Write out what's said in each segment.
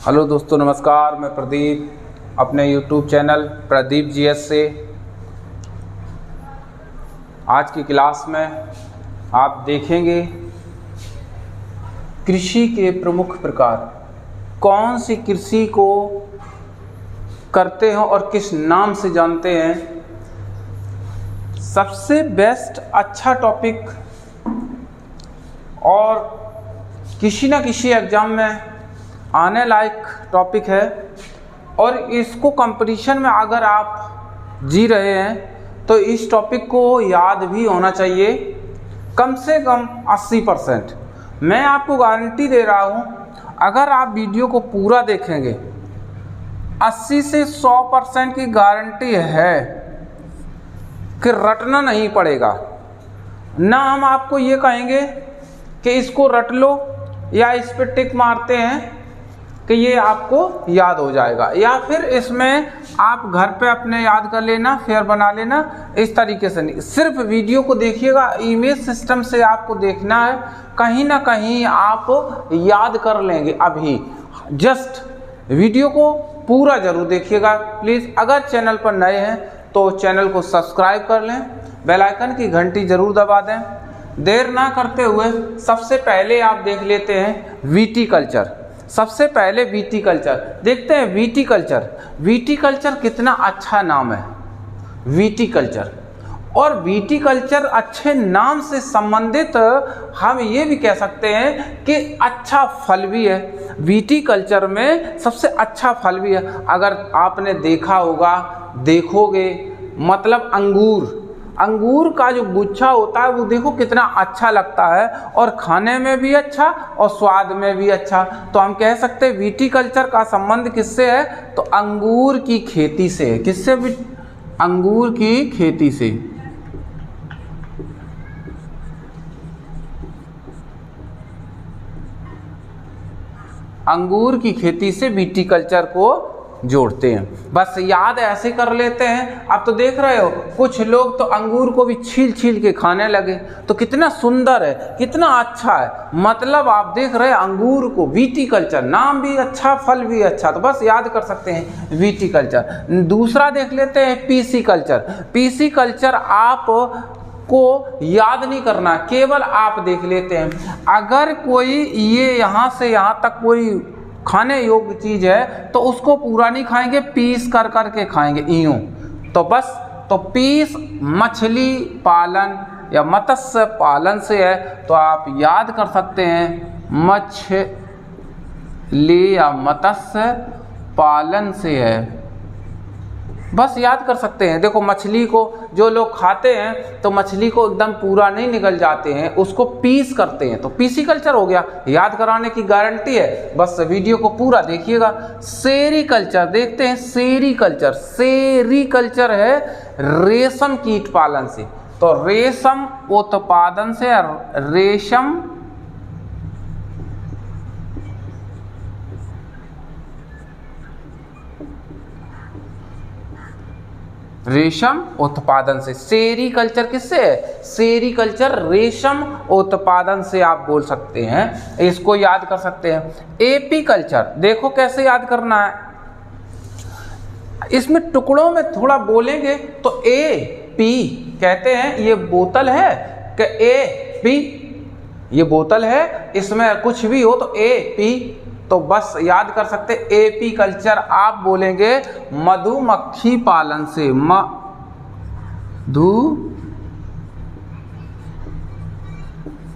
Hello दोस्तों, नमस्कार। मैं प्रदीप अपने YouTube चैनल प्रदीप जीएस से आज की क्लास में आप देखेंगे कृषि के प्रमुख प्रकार। कौन सी कृषि को करते हैं और किस नाम से जानते हैं। सबसे बेस्ट अच्छा टॉपिक और किसी न किसी एग्ज़ाम में आने लायक टॉपिक है और इसको कंपटीशन में अगर आप जी रहे हैं तो इस टॉपिक को याद भी होना चाहिए कम से कम 80%। मैं आपको गारंटी दे रहा हूँ, अगर आप वीडियो को पूरा देखेंगे 80 से 100% की गारंटी है कि रटना नहीं पड़ेगा। ना हम आपको ये कहेंगे कि इसको रट लो या इस पर टिक मारते हैं कि ये आपको याद हो जाएगा, या फिर इसमें आप घर पे अपने याद कर लेना, फिर बना लेना। इस तरीके से नहीं, सिर्फ वीडियो को देखिएगा। इमेज सिस्टम से आपको देखना है, कहीं ना कहीं आप याद कर लेंगे। अभी जस्ट वीडियो को पूरा ज़रूर देखिएगा प्लीज़। अगर चैनल पर नए हैं तो चैनल को सब्सक्राइब कर लें, बेल आइकन की घंटी ज़रूर दबा दें। देर ना करते हुए सबसे पहले आप देख लेते हैं विटीकल्चर। सबसे पहले विटीकल्चर देखते हैं। विटीकल्चर कितना अच्छा नाम है, विटीकल्चर। और विटीकल्चर अच्छे नाम से संबंधित हम ये भी कह सकते हैं कि अच्छा फल भी है। विटीकल्चर में सबसे अच्छा फल भी है। अगर आपने देखा होगा, देखोगे, मतलब अंगूर का जो गुच्छा होता है वो देखो कितना अच्छा लगता है और खाने में भी अच्छा और स्वाद में भी अच्छा। तो हम कह सकते हैं विटीकल्चर का संबंध किससे है, तो अंगूर की खेती से है। किससे? अंगूर की खेती से। अंगूर की खेती से विटीकल्चर को जोड़ते हैं। बस याद ऐसे कर लेते हैं। अब तो देख रहे हो कुछ लोग तो अंगूर को भी छील छील के खाने लगे, तो कितना सुंदर है, कितना अच्छा है। मतलब आप देख रहे हैं अंगूर को विटीकल्चर, नाम भी अच्छा, फल भी अच्छा, तो बस याद कर सकते हैं विटीकल्चर। दूसरा देख लेते हैं पीसीकल्चर। पीसीकल्चर आप को याद नहीं करना, केवल आप देख लेते हैं। अगर कोई ये यहाँ से यहाँ तक कोई खाने योग्य चीज़ है तो उसको पूरा नहीं खाएंगे, पीस कर कर के खाएंगे यूँ। तो बस तो पीस मछली पालन या मत्स्य पालन से है, तो आप याद कर सकते हैं मछली या मत्स्य पालन से है। बस याद कर सकते हैं। देखो मछली को जो लोग खाते हैं तो मछली को एकदम पूरा नहीं निकल जाते हैं, उसको पीस करते हैं, तो पीसीकल्चर हो गया। याद कराने की गारंटी है, बस वीडियो को पूरा देखिएगा। सेरीकल्चर देखते हैं। सेरीकल्चर है रेशम कीट पालन से। तो रेशम उत्पादन से, रेशम उत्पादन से। सेरीकल्चर किससे है? सेरीकल्चर रेशम उत्पादन से आप बोल सकते हैं, इसको याद कर सकते हैं। एपीकल्चर देखो कैसे याद करना है। इसमें टुकड़ों में थोड़ा बोलेंगे तो ए पी कहते हैं। ये बोतल है कि ए पी, ये बोतल है, इसमें कुछ भी हो तो ए पी, तो बस याद कर सकते। एपीकल्चर आप बोलेंगे मधुमक्खी पालन से।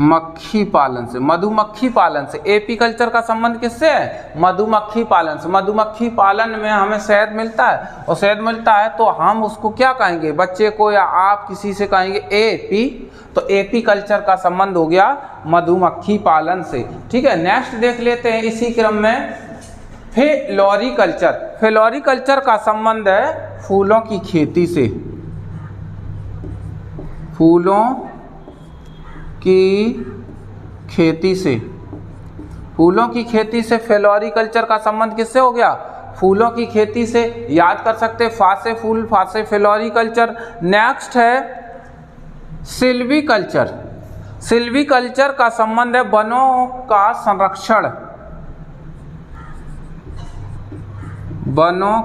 मधुमक्खी पालन से एपीकल्चर का संबंध किससे है? मधुमक्खी पालन से। मधुमक्खी पालन में हमें शहद मिलता है, और शहद मिलता है तो हम उसको क्या कहेंगे, बच्चे को या आप किसी से कहेंगे एपी। तो एपीकल्चर का संबंध हो गया मधुमक्खी पालन से। ठीक है, नेक्स्ट देख लेते हैं इसी क्रम में फ्लोरिकल्चर। फ्लोरिकल्चर का संबंध है फूलों की खेती से। फूलों की खेती से। फूलों की खेती से फ्लोरिकल्चर का संबंध किससे हो गया? फूलों की खेती से। याद कर सकते फा से फूल, फा से फ्लोरिकल्चर। नेक्स्ट है सिल्वीकल्चर। सिल्वीकल्चर का संबंध है वनों का संरक्षण। वनों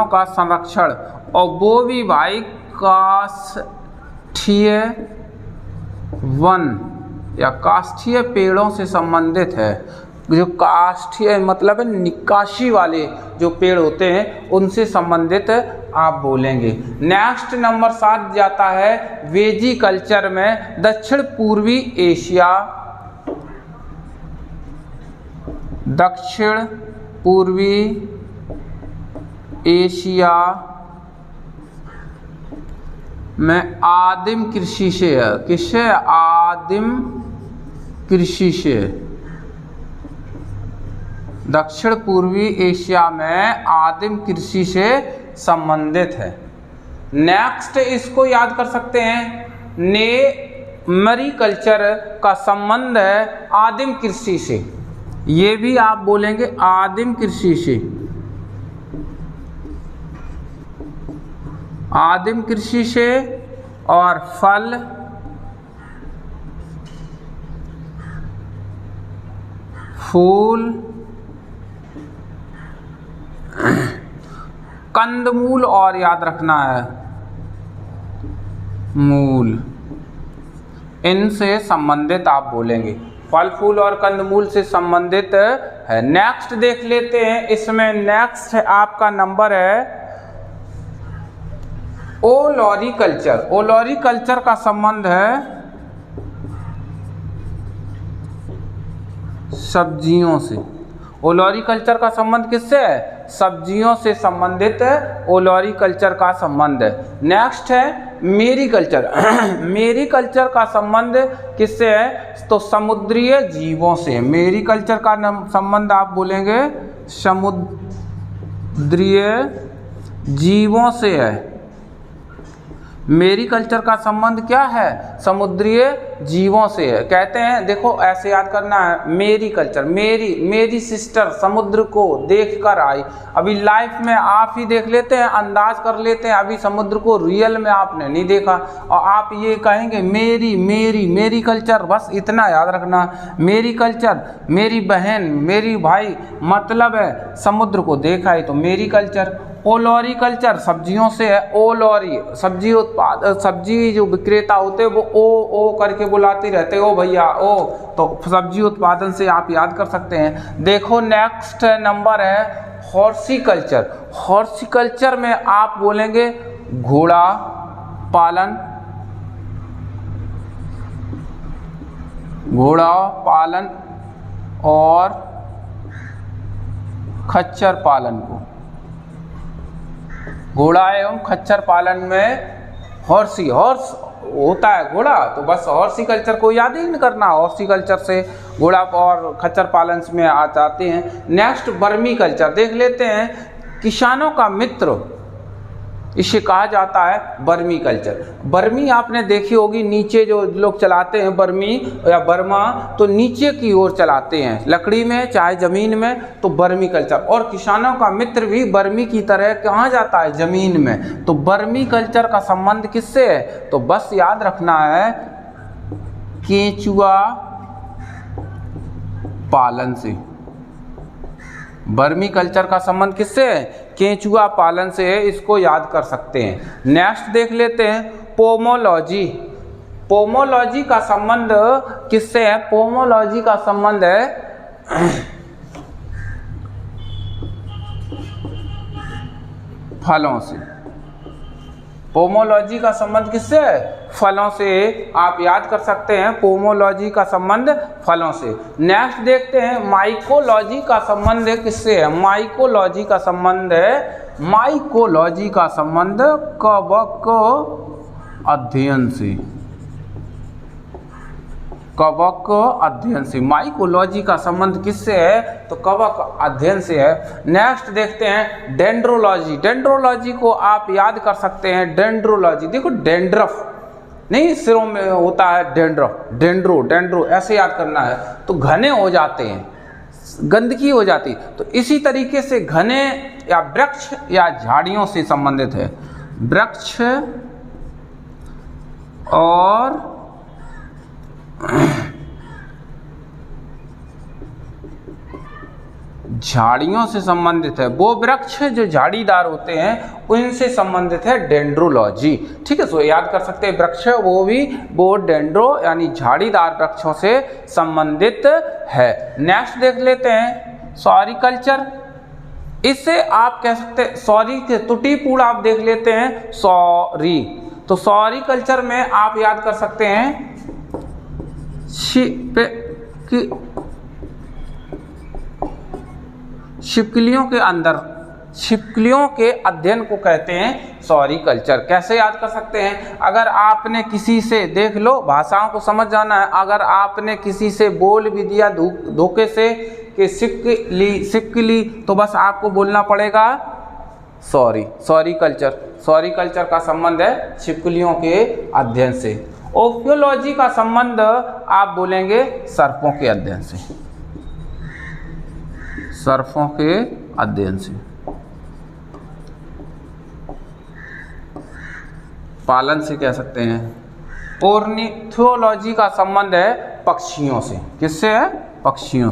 का संरक्षण, और वो भी भाई काष्ठीय वन या काष्ठीय पेड़ों से संबंधित है। जो काष्ठीय मतलब निकासी वाले जो पेड़ होते हैं उनसे संबंधित आप बोलेंगे। नेक्स्ट नंबर 7 जाता है वेजी कल्चर में दक्षिण पूर्वी एशिया, दक्षिण पूर्वी एशिया में आदिम कृषि से है। किससे? आदिम कृषि से। दक्षिण पूर्वी एशिया में आदिम कृषि से संबंधित है। नेक्स्ट इसको याद कर सकते हैं, नेमरी कल्चर का संबंध है आदिम कृषि से। ये भी आप बोलेंगे आदिम कृषि से। आदिम कृषि से। और फल, फूल, कंदमूल और याद रखना है मूल, इनसे संबंधित आप बोलेंगे। फल फूल और कंदमूल से संबंधित है। नेक्स्ट देख लेते हैं, इसमें नेक्स्ट आपका नंबर है ओलोरिकल्चर। ओलोरिकल्चर का संबंध है सब्जियों से। ओलोरिकल्चर का संबंध किससे है? सब्जियों से संबंधित ओलोरिकल्चर का संबंध है। नेक्स्ट है मेरीकल्चर। मेरीकल्चर का संबंध किससे है? तो समुद्रीय जीवों से। मेरीकल्चर का संबंध आप बोलेंगे समुद्रीय जीवों से है। मेरीकल्चर का संबंध क्या है? समुद्रीय जीवों से है। कहते हैं, देखो ऐसे याद करना है, मेरी कल्चर, मेरी सिस्टर समुद्र को देख कर आई। अभी लाइफ में आप ही देख लेते हैं, अंदाज कर लेते हैं, अभी समुद्र को रियल में आपने नहीं देखा और आप ये कहेंगे मेरी कल्चर। बस इतना याद रखना, मेरी कल्चर, मेरी बहन, मेरी भाई, मतलब है समुद्र को देखा है तो मेरी कल्चर। ओलोरिकल्चर सब्जियों से है। ओलोरी सब्जी उत्पाद, सब्जी जो विक्रेता होते हैं वो ओ करके बुलाते रहते, ओ भैया ओ, तो सब्जी उत्पादन से आप याद कर सकते हैं। देखो नेक्स्ट नंबर है हॉर्टिकल्चर। हॉर्टिकल्चर में आप बोलेंगे घोड़ा पालन, घोड़ा पालन और खच्चर पालन को। घोड़ा एवं खच्चर पालन में हॉर्स होता है घोड़ा, तो बस हॉर्टिकल्चर को याद ही नहीं करना। हॉर्टिकल्चर से घोड़ा और खच्चर पालन में आ जाते हैं। नेक्स्ट वर्मी कल्चर देख लेते हैं। किसानों का मित्र इसे कहा जाता है वर्मी कल्चर। वर्मी आपने देखी होगी, नीचे जो लोग चलाते हैं वर्मी या बर्मा, तो नीचे की ओर चलाते हैं, लकड़ी में चाहे ज़मीन में, तो वर्मी कल्चर। और किसानों का मित्र भी वर्मी की तरह कहाँ जाता है? ज़मीन में। तो वर्मी कल्चर का संबंध किससे है? तो बस याद रखना है केंचुआ पालन से। वर्मी कल्चर का संबंध किससे है? केंचुआ पालन से है, इसको याद कर सकते हैं। नेक्स्ट देख लेते हैं पोमोलॉजी। पोमोलॉजी का संबंध किससे है? पोमोलॉजी का संबंध है फलों से। पोमोलॉजी का संबंध किससे है? फलों से। आप याद कर सकते हैं पोमोलॉजी का संबंध फलों से। नेक्स्ट देखते हैं माइकोलॉजी का संबंध किससे है? माइकोलॉजी का संबंध है, माइकोलॉजी का संबंध कवक अध्ययन से। कवक अध्ययन से। माइकोलॉजी का संबंध किससे है? तो कवक अध्ययन से है। नेक्स्ट देखते हैं डेंड्रोलॉजी। डेंड्रोलॉजी को आप याद कर सकते हैं। डेंड्रोलॉजी देखो, डेंड्रफ नहीं सिरों में होता है, डेंड्रफ, डेंड्रो ऐसे याद करना है, तो घने हो जाते हैं, गंदगी हो जाती। तो इसी तरीके से घने या वृक्ष या झाड़ियों से संबंधित है। वृक्ष और झाड़ियों से संबंधित है, वो वृक्ष जो झाड़ीदार होते हैं उनसे संबंधित है डेंड्रोलॉजी। ठीक है, सो याद कर सकते हैं वृक्ष वो डेंड्रो यानी झाड़ीदार वृक्षों से संबंधित है। नेक्स्ट देख लेते हैं सॉरीकल्चर। इससे आप कह सकते हैं सॉरी के त्रुटिपूर्ण आप देख लेते हैं सॉरी। तो सॉरीकल्चर में आप याद कर सकते हैं छिपकलियों के अध्ययन को कहते हैं सॉरीकल्चर। कैसे याद कर सकते हैं, अगर आपने किसी से, देख लो भाषाओं को समझ जाना है, अगर आपने किसी से बोल भी दिया धोखे से कि छिपकली, तो बस आपको बोलना पड़ेगा सॉरी। सॉरीकल्चर का संबंध है छिपकलियों के अध्ययन से। ओफियोलॉजी का संबंध आप बोलेंगे सर्पों के अध्ययन से, सर्पों के अध्ययन से। पालन से कह सकते हैं। ऑर्निथोलॉजी का संबंध है पक्षियों से। किससे है? पक्षियों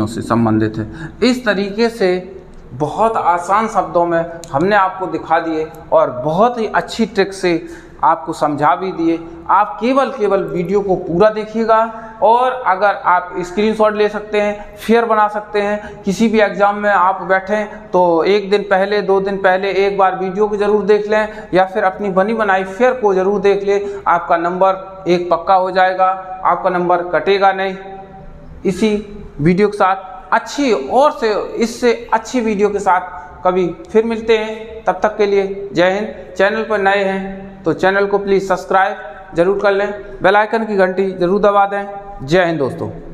से संबंधित है। इस तरीके से बहुत आसान शब्दों में हमने आपको दिखा दिए और बहुत ही अच्छी ट्रिक से आपको समझा भी दिए। आप केवल वीडियो को पूरा देखिएगा और अगर आप स्क्रीनशॉट ले सकते हैं, फेयर बना सकते हैं, किसी भी एग्ज़ाम में आप बैठें तो 1 दिन पहले 2 दिन पहले एक बार वीडियो को ज़रूर देख लें या फिर अपनी बनी बनाई फेयर को ज़रूर देख लें। आपका नंबर 1 पक्का हो जाएगा, आपका नंबर कटेगा नहीं। इसी वीडियो के साथ अच्छी और से इससे अच्छी वीडियो के साथ कभी फिर मिलते हैं। तब तक के लिए जय हिंद। चैनल पर नए हैं तो चैनल को प्लीज़ सब्सक्राइब जरूर कर लें, बेल आइकन की घंटी जरूर दबा दें। जय हिंद दोस्तों।